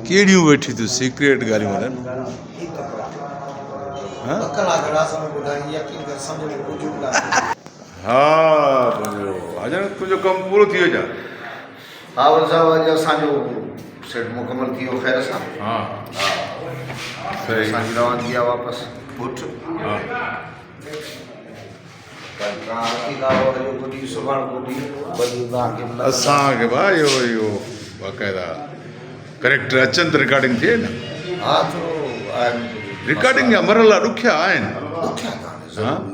कहिड़ियूं वेठी तूं सीक्रेट ॻाल्हियूं हलनि? हा अॼु तुंहिंजो कमु पूरो थी वियो छा? हा वल साहब अॼु असांजो सेट मुकमल थी वियो ख़ैर सां। हा सही असांजी रवानगी आहे वापसि पुठ। हा असांखे भाई इहो बाक़ाइदा करेक्टर अचनि त रिकॉर्डिंग थिए न। हा थोरो रिकॉर्डिंग जा मरला ॾुखिया आहिनि।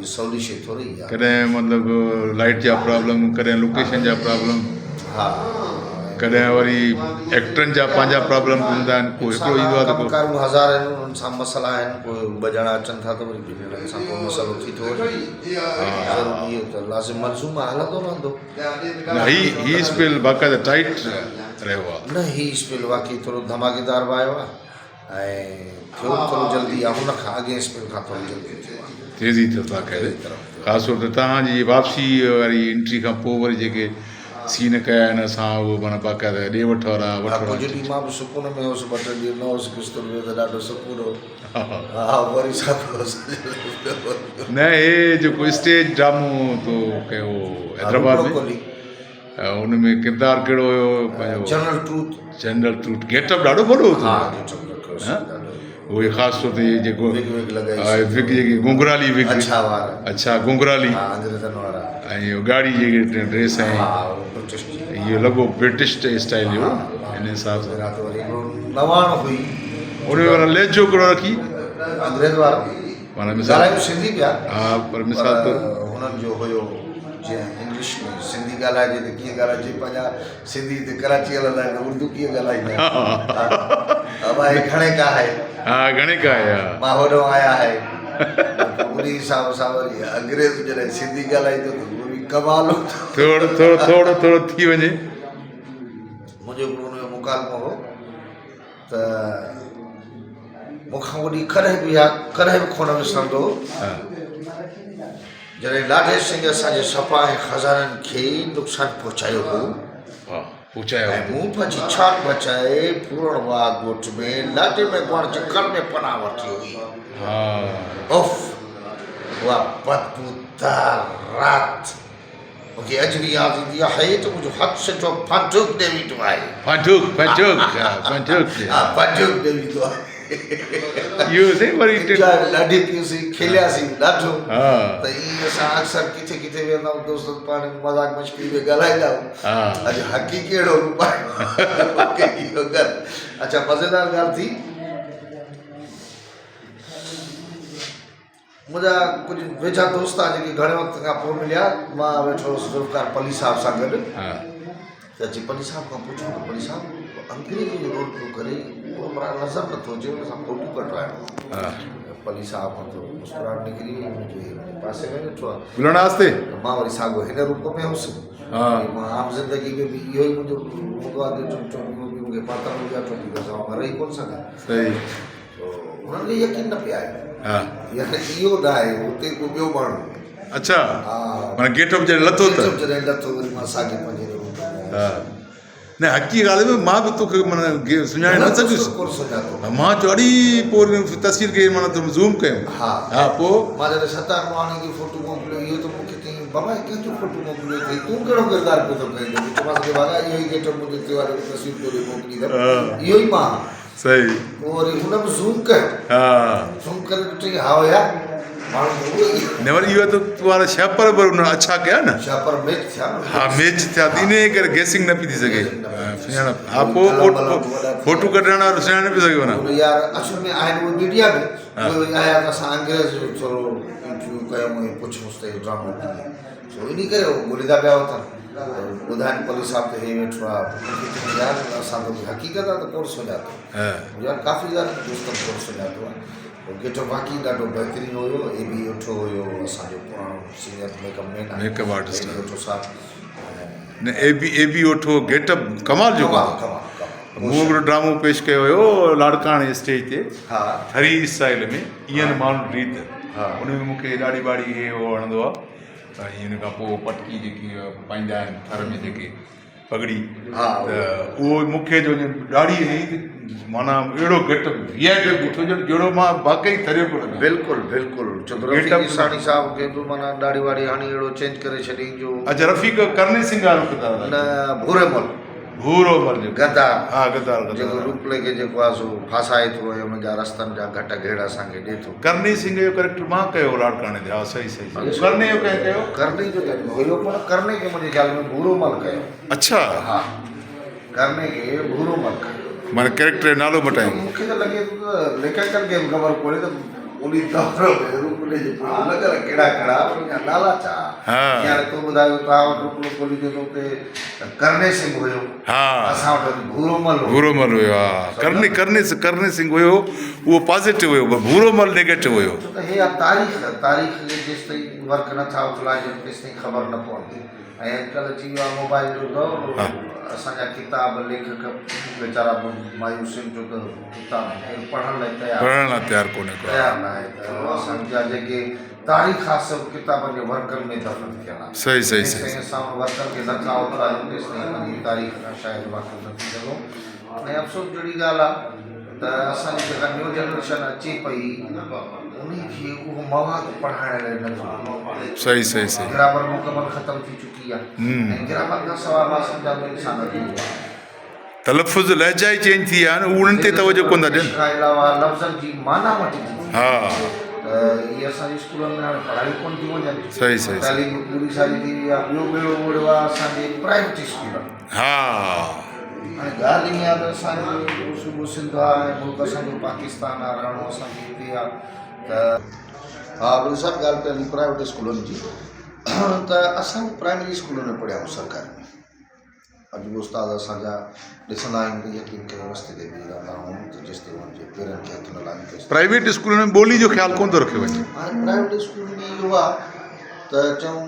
सवली शइ थोरी आहे। कॾहिं मतिलबु लाइट जा प्रॉब्लम, कॾहिं लोकेशन जा प्रॉब्लम, हा कॾहिं वरी एक्टरनि जा पंहिंजा प्रॉब्लम हूंदा आहिनि। को हिकिड़ो ईंदो आहे त को कमकारूं हज़ार आहिनि, उन्हनि सां मसइला आहिनि। कोई ॿ ॼणा अचनि था त वरी ॿिनि सां को मसइलो थी थो वञे। ज़रूरी आहे त लाज़िम मंज़ूम आहे, हलंदो रहंदो। न ही स्पेल बाक़ाइदा टाइट रहियो आहे। न ही स्पेल वाक़ई थोरो धमाकेदार बि आयो आहे ऐं थियो थोरो जल्दी आहे। हुन खां अॻे स्पेल खां थोरो जल्दी थियो आहे, तेज़ी अथसि बाक़ाइदा। ख़ासि तौर ते तव्हांजी वापसी वारी एंट्री खां पोइ वरी जेके सीन कया आहिनि असां, उहो माना बाक़ाइदा ॾे वठ वारा कुझु ॾींहं मां बि सुकून में हुउसि, ॿ टे ॾींहं न हुउसि किश्तुनि में त ॾाढो सुकून हो। हा वरी छा न हे जेको स्टेज ड्रामो तो कयो हैदराबाद में, उन में किरदारु कहिड़ो हुयो पंहिंजो? General truth. गेटअप ॾाढो वॾो हो। उहे ख़ासि तौर ते जेको विग जेकी घुंघराली विग, अच्छा घुंघराली, ऐं इहो गाड़ी जेके ड्रेस आहे, इहो लॻो ब्रिटिश स्टाइल जो हिन हिसाब सां। उन में माना लहजो कहिड़ो रखी माना मिसाल? हा पर मिसाल तौर हुननि जो हुयो जीअं इंग्लिश में सिंधी ॻाल्हाइजे त कीअं ॻाल्हाइजे, पंहिंजा सिंधी हिते कराची हलंदा आहिनि उर्दू कीअं ॻाल्हाईंदा आहिनि। भाई घणे का है, हा घणे का है, मां होॾो आया है। उन हिसाब सां वरी अंग्रेज़ जॾहिं सिंधी ॻाल्हाईंदो त वरी कमाल थोरो थी वञे। मुंहिंजो हुन जो मुकालमो हो त मूंखां वॾी कॾहिं बि कोन विसरंदो जॾहिं लाडे सिंह असांजे सपा ऐं खज़ाननि खे नुक़सानु पहुचायो हो ऐं मूं पंहिंजी छान बचाए पूरण बाग ॻोठ में लाडे में पाण जे घर में पनाह वठी हुई। उफ उहा बदबूदार रात मूंखे अॼु बि यादि ईंदी आहे त मुंहिंजो हथु सॼो फंटूक ॾेई वेंदो आहे। फंटूक ॾेई वेंदो आहे। ॾाढी पियूंसीं, खेलियासीं ॾाढो। त ईअं असां अक्सर किथे किथे वेंदा आहियूं, दोस्तनि पाण मज़ाक मस्करी में ॻाल्हाईंदा आहियूं। अॼु हक़ी कहिड़ो रूप आहे। अच्छा मज़ेदार ॻाल्हि थी, मुंहिंजा कुझु वेझा दोस्त आहे जेके घणे वक़्त खां पोइ मिलिया। मां वेठो हुउसि ज़ुल्फ़कार पली साहिब सां गॾु, त अची पली साहिब खां पुछो त पली साहिब अंग्रेज़ी जो रोल पियो करे, उहो मां नज़र नथो अचे, हुन सां फोटो कढाइणो। पली साहिब थोरो मुस्कुराहट निकिरी मुंहिंजे पासे में वेठो आहे। मां वरी साॻियो हिन रूप में हुउसि। मां आम ज़िंदगी में बि इहो ई मुंहिंजो हूंदो आहे कि मूंखे पातल हुजा टोपी सां मां रही कोन सघां। हुननि खे यकीन न पिया आहे इहो न आहे हुते को ॿियो माण्हू। अच्छा माना गेटअप जॾहिं लथो वरी मां साॻे पंहिंजे रूप में। न हक़ी ॻाल्हि में मां बि तोखे माना सुञाणे न सघियुसि। मां चयो अड़ी पोइ तस्वीर खे माना तुम ज़ूम कयूं। हा पोइ मां जॾहिं सतार माण्हुनि खे फोटो मोकिलियो, इहो त मूंखे चई बाबा कंहिंजो फोटो मोकिलियो अथई, तूं कहिड़ो किरदारु पियो थो कईं? चयोमांसि बाबा इहो ई गेटअप मुंहिंजे त्योहार जी तस्वीर पियो मोकिली अथई, इहो ई मां। सही। पोइ वरी हुन बि ज़ूम कयो, ज़ूम करे ॾिठई हा हुया न वरी इहो त तुम्हारा छापर पर अच्छा कया न, छापर मैच थिया। हा मैच थिया, इन करे गैसिंग न पई थी सघे। हा पोइ फोटो कढण वारो सुञाणे न पियो सघे न यार। असल में आहिनि उहे मीडिया में, उहे आया त असां अंग्रेज़ थोरो इंटरव्यू कयूं ऐं पुछियोसि त इहो ड्रामो कीअं, इन करे ॻोल्हींदा पिया वठनि। ॿुधाइनि पली साहिब त हे वेठो आहे, यार असां त हक़ीक़त आहे त कोन सुञातो यार, काफ़ी यार दोस्तनि कोन सुञातो आहे। गेटअप वाक़ई ॾाढो बहितरीनु हुयो। ए बी ओठो हुयो असांजो पुराणो सीनियर मेकअप आर्टिस्ट ओठो साहिबु। न ए बी ओठो गेटअप कमाल जो मूं हिकिड़ो ड्रामो पेश कयो हुयो लाड़काणे स्टेज ते, हरी स्टाइल में ईअं माण्हू रीत। उन में मूंखे ॾाढी ॿाढ़ी इहे उहो वणंदो आहे ऐं हिन खां पोइ पटकी जेकी पाईंदा आहिनि थर में जेके पगड़ी त उहो मूंखे जो ॾाढी माना अहिड़ो घटि जहिड़ो मां वाकई थरियो पियो लॻा बिल्कुलु बिल्कुलु छो त रफ़ीक साणी साहिब खे बि माना ॾाढी वारी हाणे अहिड़ो चेंज करे छॾी जो अच्छा रफ़ीक करनी सिंह वारो किताब न भूरेमल जो गद्दार हा गद्दार जेको रूपले खे जेको आहे सो फासाए थो ऐं हुनजा रस्तनि जा घट घेड़ असांखे ॾिए थो करनी सिंह जो कैरेक्टर मां कयो लाड़काणे ते हा सही सही करनी जो कंहिं कयो करनी जो हुयो पर करने खे मुंहिंजे ख़्याल में भूरोमल कयो अच्छा हा करने खे भूरोमल कयो माना कैरेक्टर जो नालो मटायो मूंखे त लॻे थो त लेखकनि खे बि ख़बर कोन्हे त उन दौर में रूपले जे लॻल कहिड़ा कहिड़ा उनजा नाला छा हींअर तूं ॿुधायो तव्हां वटि रूपलो खोली ॾिनो हुते करने सिंह हुयो असां वटि भूरोमल हुयो हा करनी सिंह हुयो उहो पॉज़िटिव हुयो भूरोमल नेगेटिव हुयो छो त हे तारीख़ खे जेसि ताईं वर्क नथा उथलाइजनि तेसि ताईं ख़बर न पवंदी ऐं अॼुकल्ह अची वियो आहे मोबाइल जो दौर असांजा किताब लेखक वीचारा मायूसियुनि जो त किताब पढ़ण लाइ तयारु कोन्हे तयारु न आहे त असांजा जेके तारीख़ आहे सभु किताबनि जे वर्कनि में दफ़न थियल आहे सही असां वर्कनि खे नथा उथारियूं तेसि ताईं पंहिंजी तारीख़ खां शायदि वाक़ुफ़ु न थी सघूं ऐं अफ़सोस जहिड़ी ॻाल्हि आहे त असांजी जेका न्यू जनरेशन अचे पई उनखे उहो मवाद पढ़ाइण लाइ नथो सही ग्रामर मुकमल ख़तमु थी चुकी आहे ऐं ग्रामर खां सवाइ मां सम्झां थो इंसान तलफ़ुज़ लहजा ई चेंज थी विया आहिनि उन्हनि ते तवजो कोन था ॾियनि खां अलावा लफ़्ज़नि जी माना मटिजी हा त इहे असांजे स्कूलनि में हाणे पढ़ाई कोन थी वञनि सही तालीम पूरी सारी थी वई आहे ॿियो ॿेड़ो ओड़ियो आहे असांजे प्राइवेट स्कूल हा हाणे ॻाल्हि ईअं आहे त असांजो सूबो सिंध आहे ऐं मुल्क असांजो पाकिस्तान आहे रहणो असांखे हिते आहे त हा ॿियो सभु ॻाल्हि पहिरीं प्राइवेट स्कूलनि जी त असां प्राइमरी स्कूल में पढ़िया आहियूं सरकारी में अॼु बि उस्ताद असांजा ॾिसंदा आहियूं त यकीन कयो रस्ते ते बीह रहंदा आहियूं त जेसि ताईं हुनजे पेरनि खे हथु न लॻे प्राइवेट स्कूल में ॿोली जो ख़्यालु कोन थो रखियो वञे हाणे प्राइवेट स्कूल में इहो आहे त चऊं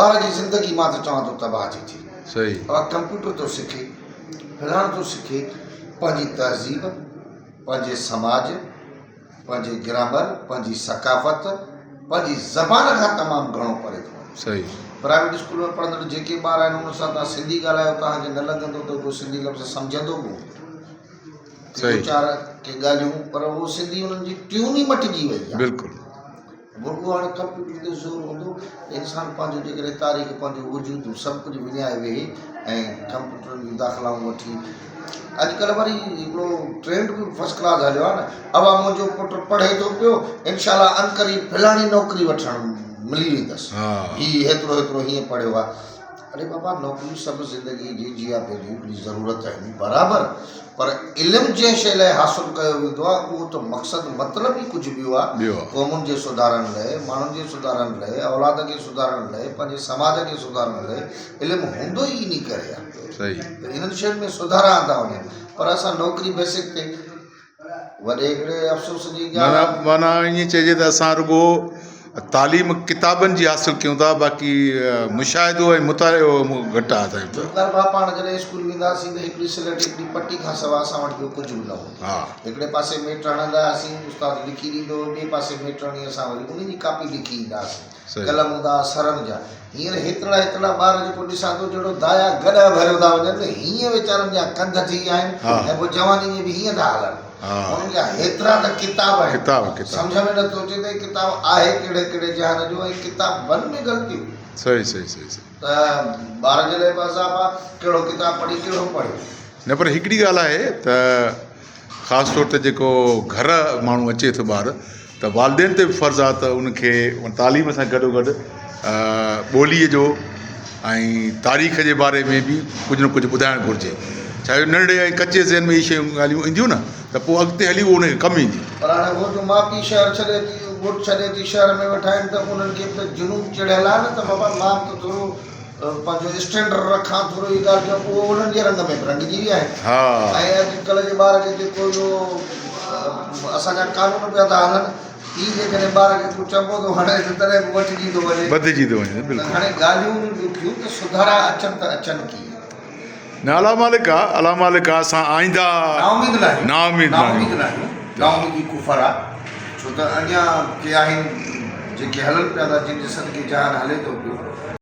ॿार जी ज़िंदगी मां त चवां थो तबाह थी थिए सही कंप्यूटर थो सिखे फिलहाल थो सिखे पंहिंजी तहज़ीब पंहिंजे समाज पंहिंजे ग्रामर पंहिंजी सकाफ़त पंहिंजी ज़बान खां तमामु घणो परे थो वञे सही प्राइवेट स्कूल में पढ़ंदड़ जेके ॿार आहिनि उन सां तव्हां सिंधी ॻाल्हायो तव्हांखे न लॻंदो त उहो सिंधी लफ़्ज़ सम्झंदो बि वीचार के ॻाल्हियूं पर उहो सिंधी उन्हनि जी ट्यून ई मटिजी वई आहे बिल्कुलु उहो हाणे कंप्यूटर ते ज़ोर हूंदो इंसान पंहिंजो जेकॾहिं तारीख़ पंहिंजो वजूद सभु कुझु विञाए वेहे ऐं कंप्यूटरनि जूं दाख़िलाऊं वठी अॼुकल्ह वरी हिकिड़ो ट्रेंड बि फस्ट क्लास हलियो आहे न अब मुंहिंजो पुटु पढ़े थो पियो इनशाला अनकरीब फलाणी नौकिरी वठणु मिली वेंदसि हीअ हेतिरो हीअं पढ़ियो आहे अरे बाबा नौकिरियूं सभु ज़िंदगी जी जिया पंहिंजी हिकिड़ी ज़रूरत आहिनि बराबरि पर इल्मु जंहिं शइ लाइ हासिलु कयो वेंदो आहे उहो त मक़सदु मतिलबु ई कुझु ॿियो आहे क़ौमुनि जे सुधारण लाइ माण्हुनि जे सुधारण लाइ औलाद खे सुधारण लाइ पंहिंजे समाज खे सुधारण लाइ इल्मु हूंदो ई इन करे आहे त इन्हनि शयुनि में सुधारा था वञनि पर असां नौकिरी बेसिक ते वॾे हिकिड़े अफ़सोस जी ॻाल्हि माना ईअं चइजे त असां रुॻो तालीम किताबनि जी हासिलु कयूं था बाक़ी मुशाहिदो ऐं मुतालियो घटि आहे असांजो पाण जॾहिं स्कूल वेंदासीं त हिकिड़ी सिलेट हिकिड़ी पटी खां सवाइ असां वटि ॿियो कुझु बि न हो हिकिड़े पासे मेट हणंदा हुआसीं उस्ताद लिखी ॾींदो ॿिए पासे मेट हणी असां वरी उन जी कापी लिखी ईंदासीं कलम हूंदा हुआ सरनि जा हींअर हेतिरा ॿार जेको ॾिसां थो जहिड़ो दाया गॾा भरियो था वञनि हीअं वीचारनि जा कंध थी विया आहिनि ऐं पोइ जवानी में बि हीअं था हलनि उन्हनि जा हेतिरा त किताब आहिनि सम्झ में नथो अचे त किताब आहे कहिड़े कहिड़े जहान जो ऐं किताबनि में ग़लतियूं सही त ॿार जे लाइ बि अज़ाब आहे कहिड़ो किताब पढ़ी कहिड़ो पढ़े न पर हिकिड़ी ॻाल्हि आहे त ख़ासि तौर ते जेको घर माण्हू अचे थो ॿार त वालदेन ते बि फ़र्ज़ु आहे त उनखे तालीम सां गॾोगॾु ॿोलीअ जो ऐं तारीख़ जे बारे में बि कुझु न कुझु ॿुधाइणु घुरिजे छा नंढे ऐं कचे ज़हन में इहे शयूं ॻाल्हियूं ईंदियूं न त पोइ अॻिते हली उहो उनखे कमु ईंदी पर हाणे उहो जो माउ पीउ शहर छॾे थी ॻोठ छॾे थी शहर में वेठा आहिनि त उन्हनि खे त जुनून चढ़ियल आहे न त बाबा मां त थोरो पंहिंजो स्टैंडर्ड रखां थोरो ई ॻाल्हि कयां उहो उन्हनि जे रंग में रंगजी विया आहिनि ऐं अॼुकल्ह जे ॿार खे जेको इहो असांजा कानून पिया था हलनि ई जेकॾहिं ॿार खे कुझु चइबो थो हाणे तॾहिं बि वधिजी थो वञे हाणे ॻाल्हियूं ॾुखियूं त सुधारा अचनि त अचनि कीअं न अला मालिक आहे असां आईंदा नाउमीद कुफर आहे छो त अञा के आहिनि जेके हलनि पिया था जिन ॾिसनि की जान हले थो पियो